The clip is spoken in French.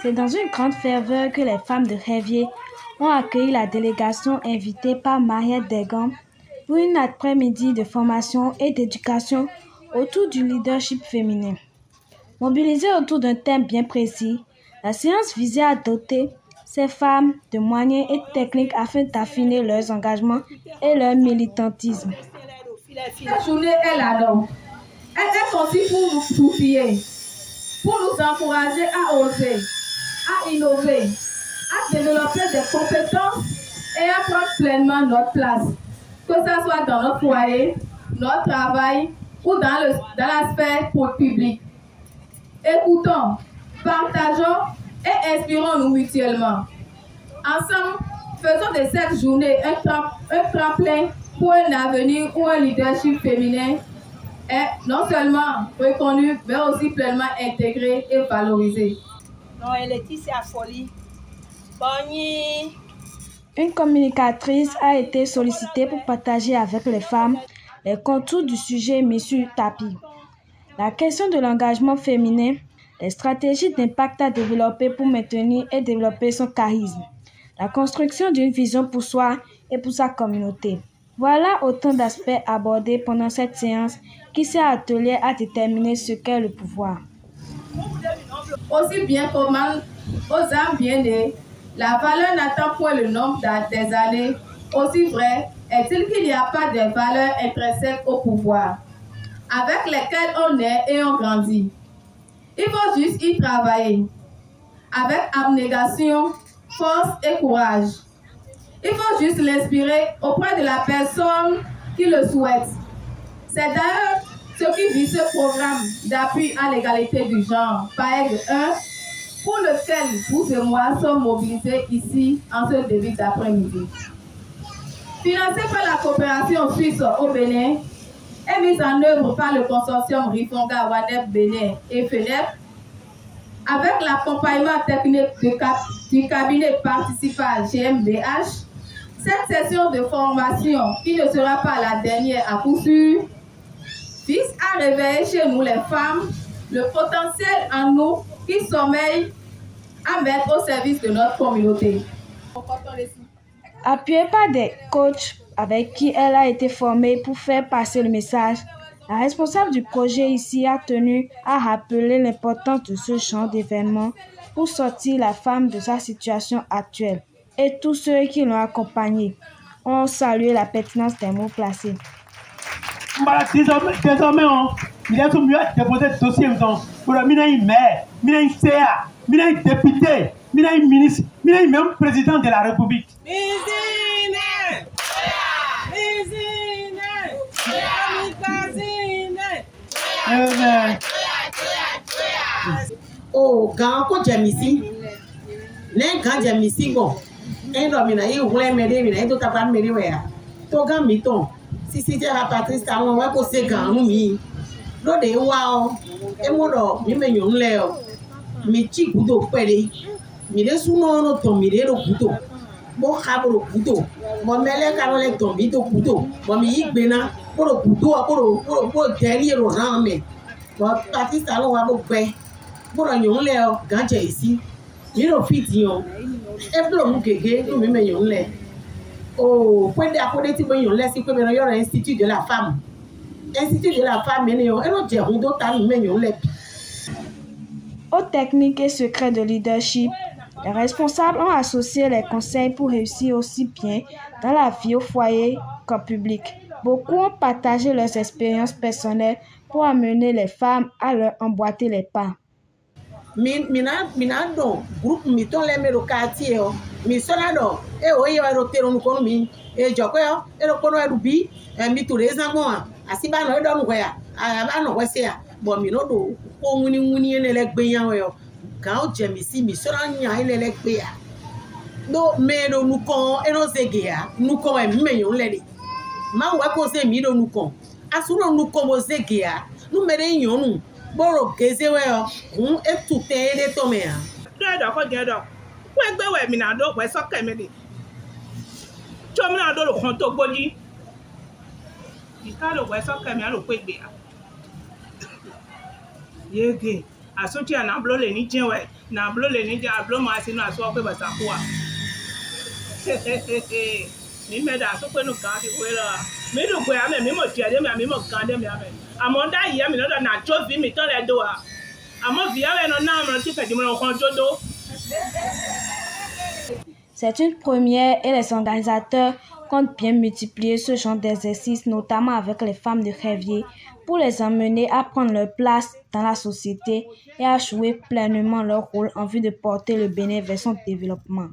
C'est dans une grande ferveur que les femmes de Révier ont accueilli la délégation invitée par Mariette Desgans pour une après-midi de formation et d'éducation autour du leadership féminin. Mobilisées autour d'un thème bien précis, la séance visait à doter ces femmes de moyens et techniques afin d'affiner leurs engagements et leur militantisme. Cette journée est là donc. Elle est conçue pour nous soutenir, pour nous encourager à oser, à innover, à développer des compétences et à prendre pleinement notre place, que ce soit dans notre foyer, notre travail ou dans la sphère publique. Écoutons, partageons et inspirons-nous mutuellement. Ensemble, faisons de cette journée un tremplin pour un avenir où un leadership féminin est non seulement reconnu, mais aussi pleinement intégré et valorisé. Non, elle est ici à folie. Bonnie. Une communicatrice a été sollicitée pour partager avec les femmes les contours du sujet mis sur le tapis. La question de l'engagement féminin, les stratégies d'impact à développer pour maintenir et développer son charisme, la construction d'une vision pour soi et pour sa communauté. Voilà autant d'aspects abordés pendant cette séance qui s'est attelée à déterminer ce qu'est le pouvoir. Aussi bien qu'aux âmes bien nées, la valeur n'attend point le nombre des années. Aussi vrai est-il qu'il n'y a pas de valeur intrinsèque au pouvoir, avec lesquelles on est et on grandit. Il faut juste y travailler, avec abnégation, force et courage. Il faut juste l'inspirer auprès de la personne qui le souhaite. C'est d'ailleurs ce qui vit ce programme d'appui à l'égalité du genre, PAEG 1, pour lequel vous et moi sommes mobilisés ici en ce début d'après-midi. Financé par la coopération suisse au Bénin et mise en œuvre par le consortium Rifonga Wanep Bénin et FENEP, avec l'accompagnement technique du cabinet participant GmbH, cette session de formation, qui ne sera pas la dernière à coup sûr, vise à réveiller chez nous les femmes le potentiel en nous qui sommeille à mettre au service de notre communauté. Appuyée par des coachs avec qui elle a été formée pour faire passer le message, la responsable du projet ici a tenu à rappeler l'importance de ce genre d'événement pour sortir la femme de sa situation actuelle. Et tous ceux qui l'ont accompagnée ont salué la pertinence des mots placés. Désormais, il est tout mieux à déposer le dossier pour le maire, une CA, une député, une ministre, même président de la République. Oh, quand on a ici, les grands ici, bon, et domina, il voulait m'aider, il doit pas m'aider, tout grand miton. Si c'était la Patrice, on va poser grand, nous, l'eau de wow, et moi, il me yon léo, mi chi couteau, pélé, mi les sous-noms, ton miré au couteau, bon, cabro couteau, mon mêlé carole tombé au couteau, mon mi bena, pour le couteau, pour derrière le rame, bon, Patrice, on va bouffer. Pour un yon léo, quand j'ai ici, il est officiel, et pour le moukéké, nous me yon lé. Oh, point d'accorder si vous laissez que vous avez l'Institut de la femme. L'Institut de la femme, et nous avons d'autres les. Aux techniques et secrets de leadership, les responsables ont associé les conseils pour réussir aussi bien dans la vie au foyer qu'en public. Beaucoup ont partagé leurs expériences personnelles pour amener les femmes à leur emboîter les pas. Mina don groupe mi ton le mero quartier o mi sona do e o ye ro tero nu kono mi e joko yo e ro kono rubi e mi to reza mo asiba no do nu ko ya aba no wese ya bo mi no do ko muni ene le gbe yan yo kan o je mi si mi sona nya ile le gbe ya do me do nu kon e no zege ya nu kon e me yon le de ma wa ko se mi do nu kon asuro nu kon mo zege ya nu me de yon nu boro keze we o etute ede to me a Get up, where go where me na do where so kemedi. Chomi na do lo kan to gboji. Ikalo where so kemi a lo pe gbe a. Yege, asunti ana blo le ni jinwe. Na blo le ni ja blo ma sinu aso pe basa kwa. Mi me da so pe nu kan ti we la. Mi du pe ame mi mo ti ade mi mo kan de mi ame. Amo da yi mi no da na cho vi mi ton le do a. Amo vi ame no na mo ti fe di mo kon jodo. C'est une première et les organisateurs comptent bien multiplier ce genre d'exercices, notamment avec les femmes de Révier, pour les emmener à prendre leur place dans la société et à jouer pleinement leur rôle en vue de porter le bénéfice vers son développement.